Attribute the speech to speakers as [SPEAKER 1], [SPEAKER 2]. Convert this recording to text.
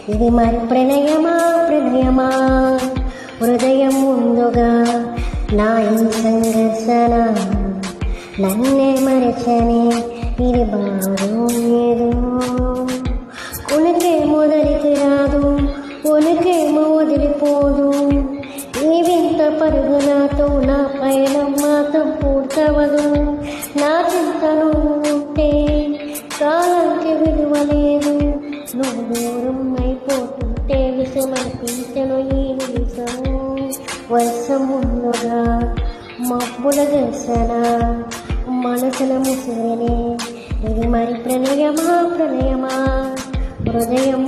[SPEAKER 1] ఇది మరి ప్రణయమా ప్రణయమా హృదయం ముందుగా నా ఈ సంఘర్షణ నన్నే మరచని ఇది బాగోలేదు కొనకే మొదలికి రాదు కొనకేమో వదిలిపోదు ఈ వింత పరుగు నాతో నా పయనం మాత్రం పూర్తవదు నా చింతను ఉంటే కాలానికి విలువలేదు నువ్వు దూరం అయిపోతుంటే విషమనిపించను ఈ నిమిషము వర్షం ముందుగా మబ్బుల దర్శన మనసుల ముసిరినే ఇది మరి ప్రణయమా ప్రణయమా హృదయం